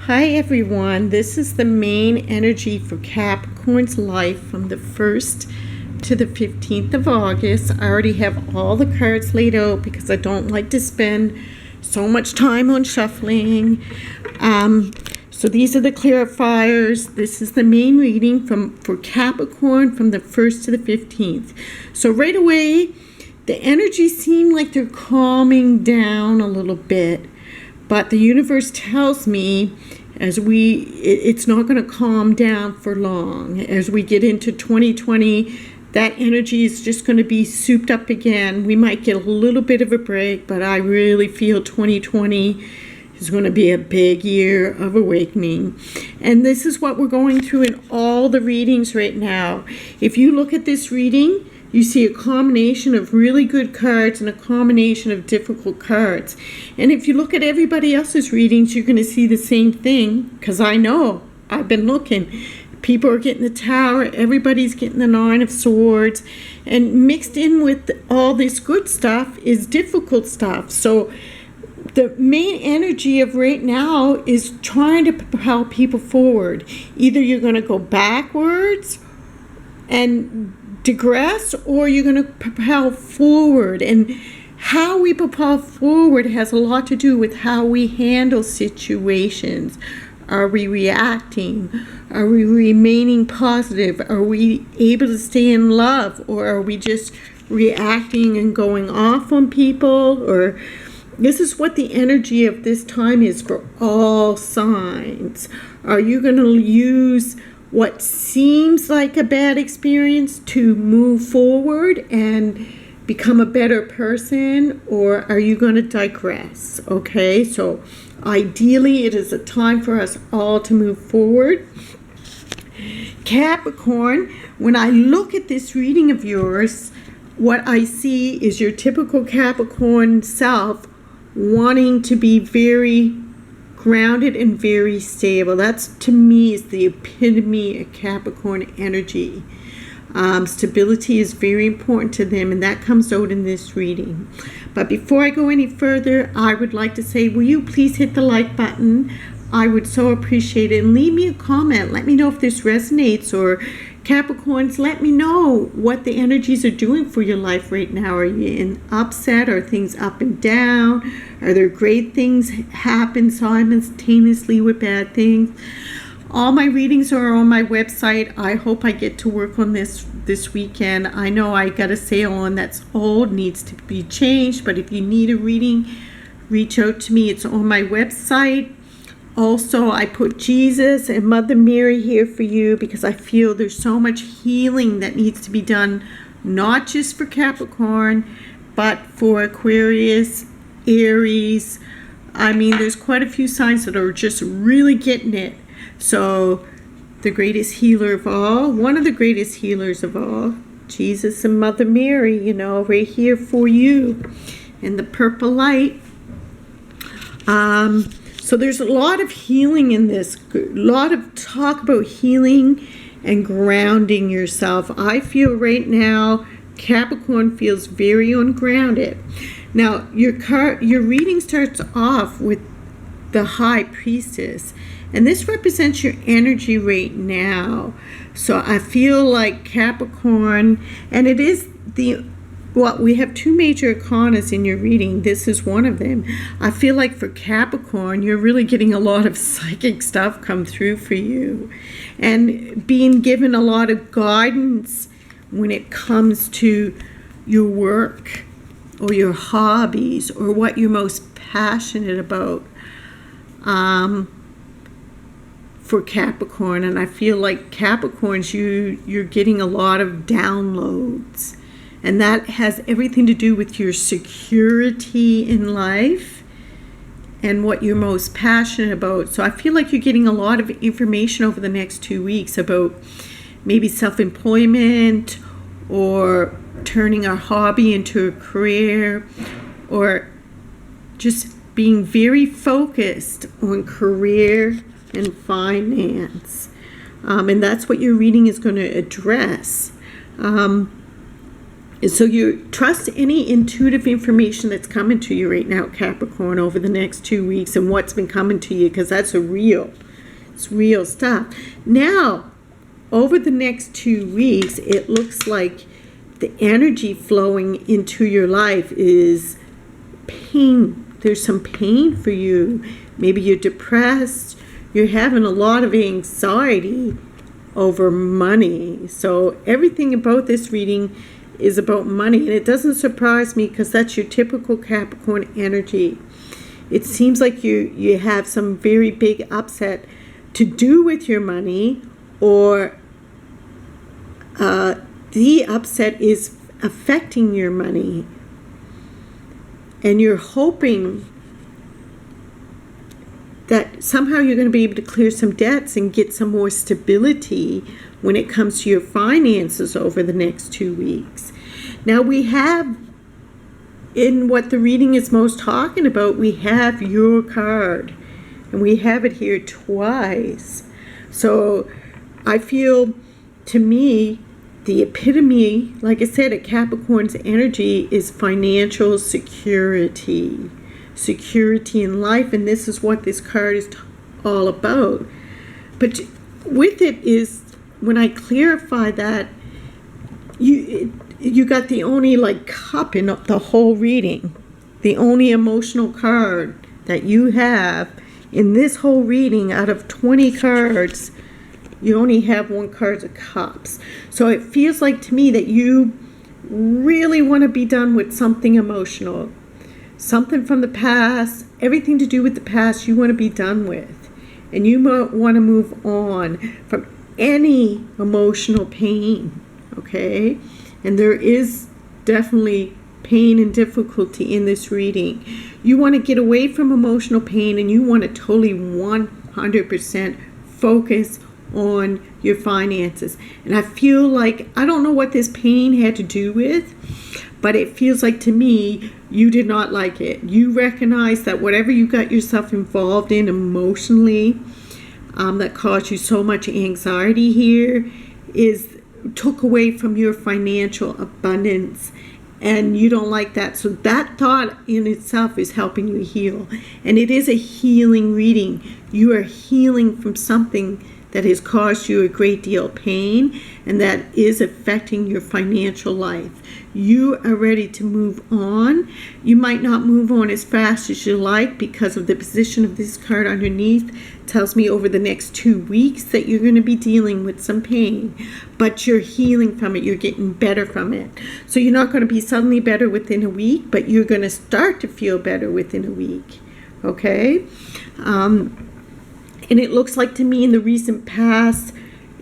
Hi everyone, this is the main energy for Capricorn's life from the 1st to the 15th of August. I already have all the cards laid out because I don't like to spend so much time on shuffling. So these are the clarifiers. This is the main reading for Capricorn from the 1st to the 15th. So right away, the energies seem like they're calming down a little bit. But the universe tells me it's not going to calm down for long. As we get into 2020, that energy is just going to be souped up again. We might get a little bit of a break, but I really feel 2020 is going to be a big year of awakening. And this is what we're going through in all the readings right now. If you look at this reading, you see a combination of really good cards and a combination of difficult cards. And if you look at everybody else's readings, you're going to see the same thing, because I know, I've been looking. People are getting the Tower, everybody's getting the Nine of Swords, and mixed in with all this good stuff is difficult stuff. So the main energy of right now is trying to propel people forward. Either you're going to go backwards and digress, or you're going to propel forward. And how we propel forward has a lot to do with how we handle situations. Are we reacting? Are we remaining positive? Are we able to stay in love? Or are we just reacting and going off on people? Or this is what the energy of this time is for all signs. Are you going to use what seems like a bad experience to move forward and become a better person, or are you going to digress? Okay, so ideally it is a time for us all to move forward. Capricorn, when I look at this reading of yours, what I see is your typical Capricorn self wanting to be very grounded and very stable. That's, to me, is the epitome of Capricorn energy. Stability is very important to them, and that comes out in this reading. But before I go any further, I would like to say, will you please hit the like button? I would so appreciate it. And leave me a comment. Let me know if this resonates, or Capricorns, let me know what the energies are doing for your life right now. Are you in upset? Are things up and down? Are there great things happen simultaneously with bad things? All my readings are on my website. I hope I get to work on this weekend. I know I got a sale on that's old, needs to be changed, but if you need a reading, reach out to me. It's on my website. Also, I put Jesus and Mother Mary here for you because I feel there's so much healing that needs to be done, not just for Capricorn, but for Aquarius, Aries. I mean, there's quite a few signs that are just really getting it. So, the greatest healer of all, one of the greatest healers of all, Jesus and Mother Mary, right here for you in the purple light. So there's a lot of healing in this, a lot of talk about healing and grounding yourself. I feel right now Capricorn feels very ungrounded. Now your reading starts off with the High Priestess, and this represents your energy right now. So I feel like Capricorn, and it is we have two major arcanas in your reading. This is one of them. I feel like for Capricorn, you're really getting a lot of psychic stuff come through for you, and being given a lot of guidance when it comes to your work or your hobbies or what you're most passionate about for Capricorn. And I feel like Capricorns, you're getting a lot of downloads. And that has everything to do with your security in life and what you're most passionate about. So I feel like you're getting a lot of information over the next 2 weeks about maybe self-employment, or turning a hobby into a career, or just being very focused on career and finance. And that's what your reading is going to address. So you trust any intuitive information that's coming to you right now, Capricorn, over the next 2 weeks, and what's been coming to you, because it's real stuff. Now, over the next 2 weeks, it looks like the energy flowing into your life is pain. There's some pain for you. Maybe you're depressed. You're having a lot of anxiety over money. So everything about this reading is about money. And it doesn't surprise me, because that's your typical Capricorn energy. It seems like you have some very big upset to do with your money, or the upset is affecting your money, and you're hoping that somehow you're going to be able to clear some debts and get some more stability when it comes to your finances over the next 2 weeks. Now we have, in what the reading is most talking about, we have your card, and we have it here twice. So I feel, to me, the epitome, like I said, of Capricorn's energy is financial security. Security in life, and this is what this card is all about. But with it is, when I clarify that, you got the only cup in the whole reading. The only emotional card that you have in this whole reading out of 20 cards. You only have one card of cups. So it feels like to me that you really want to be done with something emotional. Something from the past, everything to do with the past you want to be done with. And you might want to move on from any emotional pain, okay? And there is definitely pain and difficulty in this reading. You want to get away from emotional pain, and you want to totally 100% focus on your finances. And I feel like, I don't know what this pain had to do with, but it feels like to me you did not like it. You recognize that whatever you got yourself involved in emotionally, that caused you so much anxiety here, took away from your financial abundance, and you don't like that. So that thought in itself is helping you heal, and it is a healing reading. You are healing from something that has caused you a great deal of pain, and that is affecting your financial life. You are ready to move on. You might not move on as fast as you like, because of the position of this card underneath tells me over the next 2 weeks that you're going to be dealing with some pain, but you're healing from it. You're getting better from it. So you're not going to be suddenly better within a week, but you're going to start to feel better within a week. Okay? And it looks like to me in the recent past,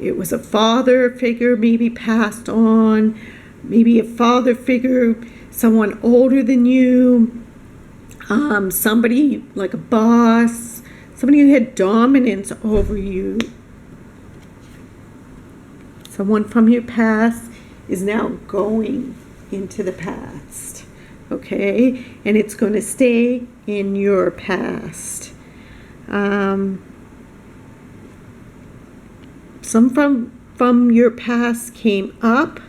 it was a father figure maybe passed on, maybe a father figure, someone older than you, somebody like a boss, somebody who had dominance over you. Someone from your past is now going into the past, okay? And it's going to stay in your past. Some from your past came up,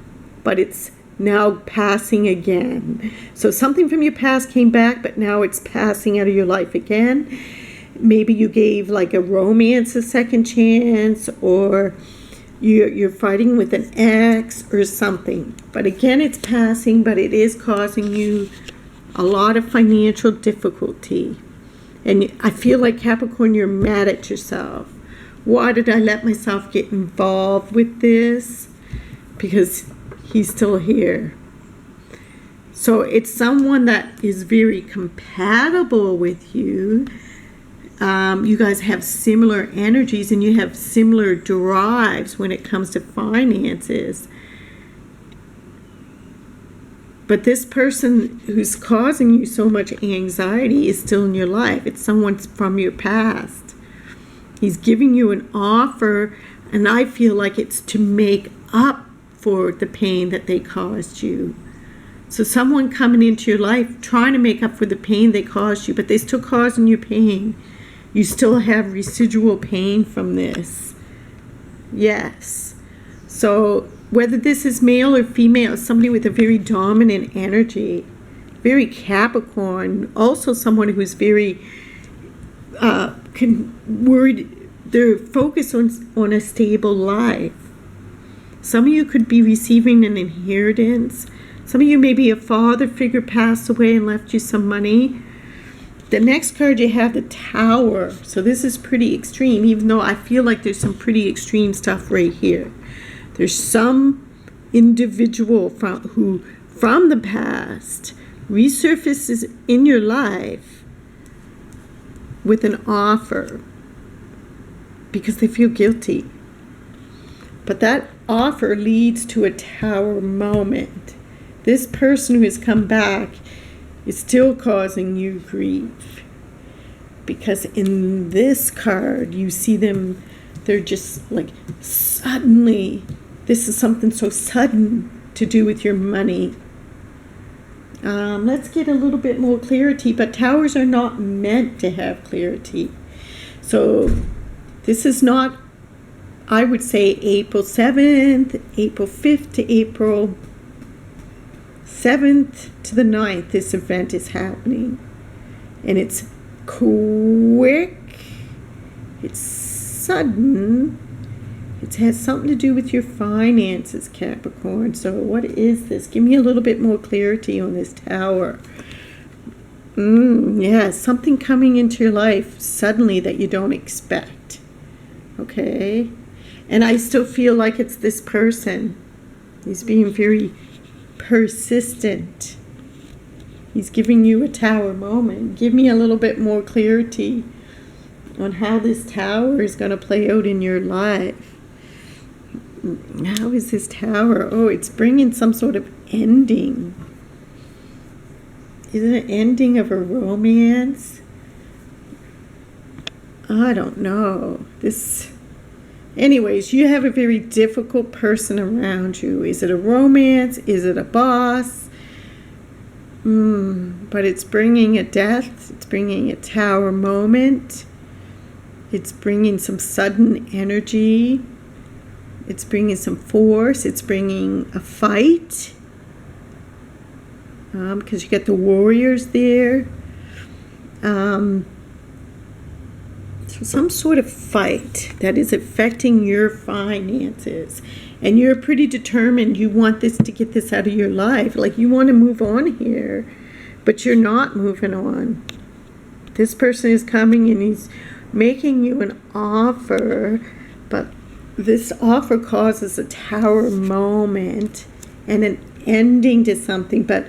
but it's now passing again. So something from your past came back, but now it's passing out of your life again. Maybe you gave like a romance a second chance, or you're fighting with an ex or something. But again, it's passing, but it is causing you a lot of financial difficulty. And I feel like, Capricorn, you're mad at yourself. Why did I let myself get involved with this? Because he's still here. So it's someone that is very compatible with you. You guys have similar energies, and you have similar drives when it comes to finances. But this person who's causing you so much anxiety is still in your life. It's someone from your past. He's giving you an offer, and I feel like it's to make up for the pain that they caused you. So someone coming into your life trying to make up for the pain they caused you, but they're still causing you pain. You still have residual pain from this. Yes. So whether this is male or female, somebody with a very dominant energy, very Capricorn, also someone who's very worried, they're focused on a stable life. Some of you could be receiving an inheritance. Some of you, maybe a father figure passed away and left you some money. The next card you have the Tower. So this is pretty extreme, even though I feel like there's some pretty extreme stuff right here. There's some individual from the past resurfaces in your life with an offer because they feel guilty. But that offer leads to a Tower moment. This person who has come back is still causing you grief. Because in this card, you see them, they're just like suddenly, this is something so sudden to do with your money. Let's get a little bit more clarity, but Towers are not meant to have clarity. So this is not, I would say, April 7th, April 5th to April 7th to the 9th, this event is happening. And it's quick, it's sudden, it has something to do with your finances, Capricorn. So what is this? Give me a little bit more clarity on this Tower. Yeah, something coming into your life suddenly that you don't expect. Okay? And I still feel like it's this person. He's being very persistent. He's giving you a Tower moment. Give me a little bit more clarity on how this Tower is going to play out in your life. How is this Tower? Oh, it's bringing some sort of ending. Is it an ending of a romance? I don't know. Anyways, you have a very difficult person around you. Is it a romance? Is it a boss? But it's bringing a death. It's bringing a Tower moment. It's bringing some sudden energy. It's bringing some force. It's bringing a fight. Because you get the warriors there. So some sort of fight that is affecting your finances. And you're pretty determined. You want this to get this out of your life. Like you want to move on here. But you're not moving on. This person is coming and he's making you an offer. But this offer causes a Tower moment and an ending to something. But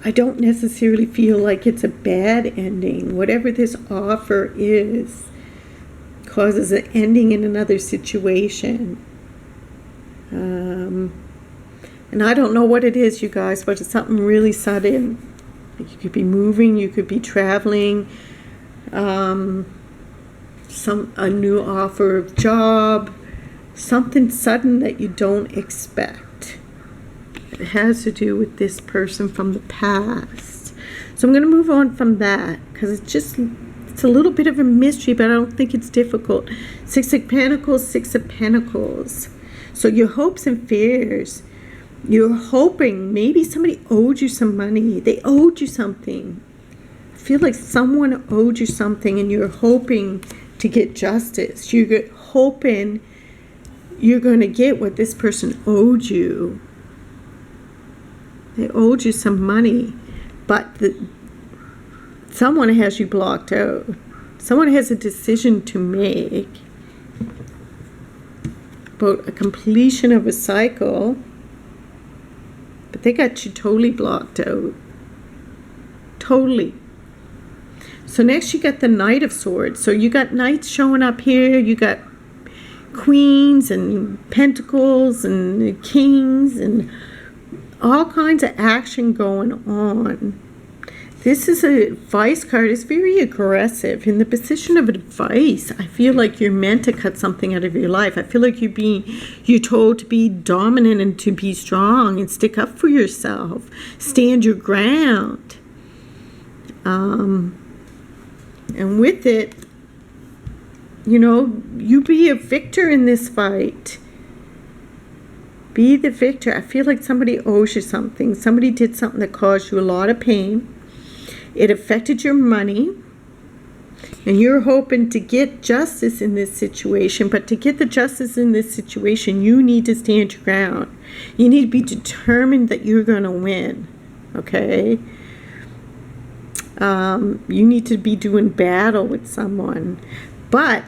I don't necessarily feel like it's a bad ending. Whatever this offer is causes an ending in another situation. And I don't know what it is, you guys, but it's something really sudden. Like you could be moving, you could be traveling, a new offer of job, something sudden that you don't expect. It has to do with this person from the past. So I'm going to move on from that because it's a little bit of a mystery, but I don't think it's difficult. 6 of Pentacles, 6 of Pentacles. So your hopes and fears. You're hoping maybe somebody owed you some money. They owed you something. I feel like someone owed you something and you're hoping to get justice. You're hoping you're going to get what this person owed you. They owed you some money, but someone has you blocked out. Someone has a decision to make about a completion of a cycle, but they got you totally blocked out. Totally. So next you got the Knight of Swords. So you got knights showing up here. You got queens and pentacles and kings and all kinds of action going on. This is a advice card. It's very aggressive. In the position of advice, I feel like you're meant to cut something out of your life. I feel like you're told to be dominant and to be strong and stick up for yourself. Stand your ground. And with it, you be a victor in this fight. Be the victor. I feel like somebody owes you something. Somebody did something that caused you a lot of pain. It affected your money. And you're hoping to get justice in this situation. But to get the justice in this situation, you need to stand your ground. You need to be determined that you're going to win. Okay? You need to be doing battle with someone. But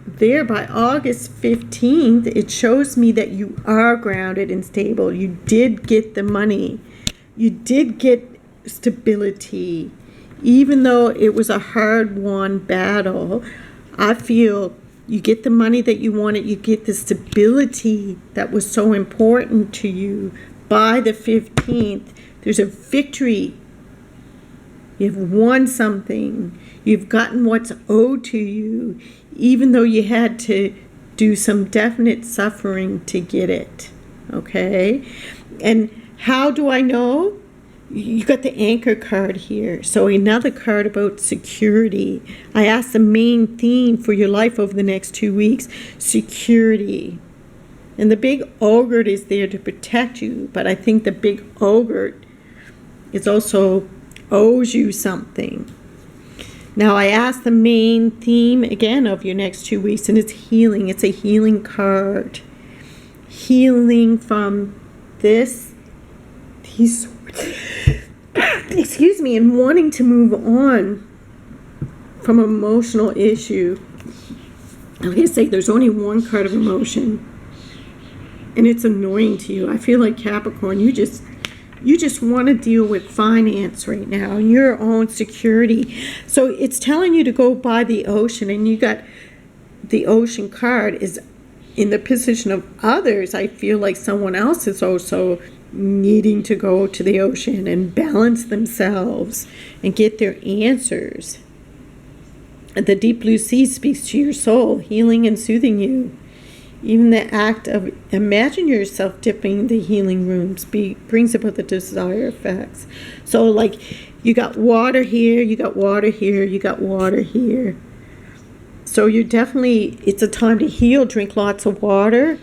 there by August 15th, it shows me that you are grounded and stable. You did get the money. You did get stability. Even though it was a hard-won battle, I feel you get the money that you wanted. You get the stability that was so important to you. By the 15th, there's a victory. You've won something. You've gotten what's owed to you, even though you had to do some definite suffering to get it. Okay? And how do I know? You got the anchor card here. So another card about security. I asked the main theme for your life over the next 2 weeks. Security. And the big ogre is there to protect you. But I think the big ogre is also owes you something. Now I asked the main theme again of your next 2 weeks. And it's healing. It's a healing card. Healing from these excuse me, and wanting to move on from emotional issue. I'm going to say there's only one card of emotion, and it's annoying to you. I feel like Capricorn, you just want to deal with finance right now and your own security. So it's telling you to go by the ocean, and you got the ocean card is in the position of others. I feel like someone else is also needing to go to the ocean and balance themselves and get their answers. The deep blue sea speaks to your soul, healing and soothing you. Even the act of imagine yourself dipping in the healing rooms brings about the desired effects. So like you got water here, you got water here, you got water here. So it's a time to heal. Drink lots of water.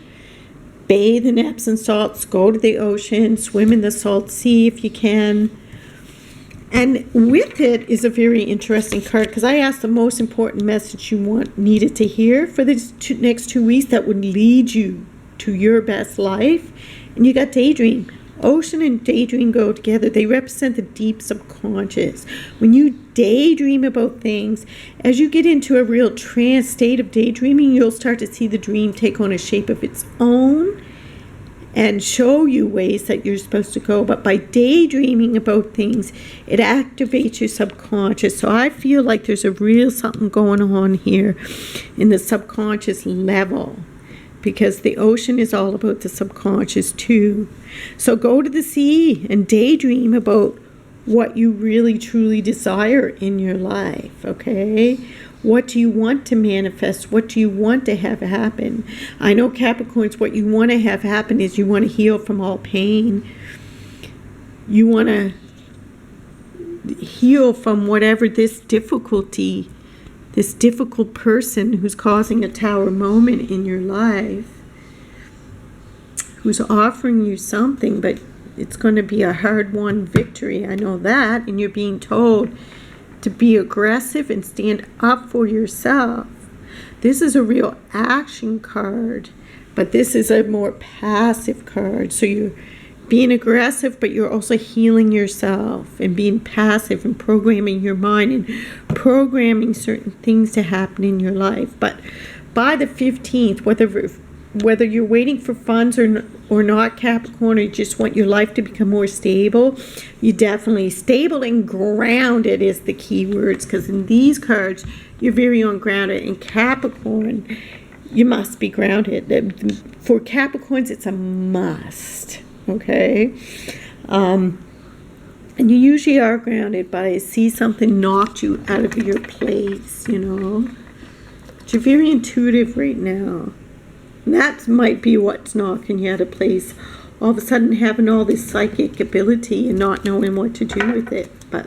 Bathe in Epsom salts, go to the ocean, swim in the salt sea if you can. And with it is a very interesting card, because I asked the most important message you needed to hear for the next 2 weeks that would lead you to your best life. And you got daydream. Ocean and daydream go together. They represent the deep subconscious. When you daydream about things, as you get into a real trance state of daydreaming, you'll start to see the dream take on a shape of its own and show you ways that you're supposed to go. But by daydreaming about things, it activates your subconscious. So I feel like there's a real something going on here in the subconscious level, because the ocean is all about the subconscious too. So go to the sea and daydream about what you really truly desire in your life, okay? What do you want to manifest? What do you want to have happen? I know Capricorns, what you want to have happen is you want to heal from all pain. You want to heal from whatever this difficult person who's causing a tower moment in your life, who's offering you something, but it's going to be a hard-won victory. I know that, and you're being told to be aggressive and stand up for yourself. This is a real action card, but this is a more passive card. So you're being aggressive, but you're also healing yourself and being passive and programming your mind and programming certain things to happen in your life. But by the 15th, whether you're waiting for funds or not, Capricorn, or you just want your life to become more stable, you definitely stable and grounded is the key words, because in these cards, you're very ungrounded. In Capricorn, you must be grounded. For Capricorns, it's a must. Okay, and you usually are grounded, but I see something knocked you out of your place, But you're very intuitive right now. And that might be what's knocking you out of place. All of a sudden having all this psychic ability and not knowing what to do with it. But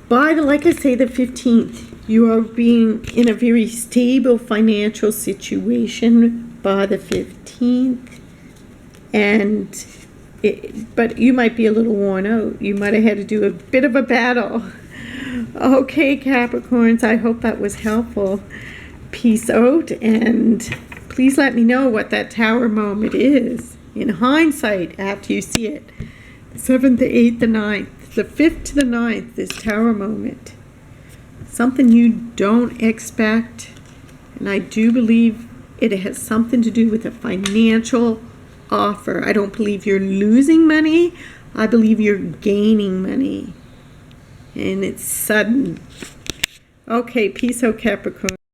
by the 15th, you are being in a very stable financial situation by the 15th. And but you might be a little worn out. You might have had to do a bit of a battle. Okay, Capricorns, I hope that was helpful. Peace out, and please let me know what that tower moment is. In hindsight, after you see it. The 7th, the 8th, the 9th, the 5th to the 9th, this tower moment. Something you don't expect, and I do believe it has something to do with a financial offer. I don't believe you're losing money. I believe you're gaining money. And it's sudden. Okay, peace out, Capricorn.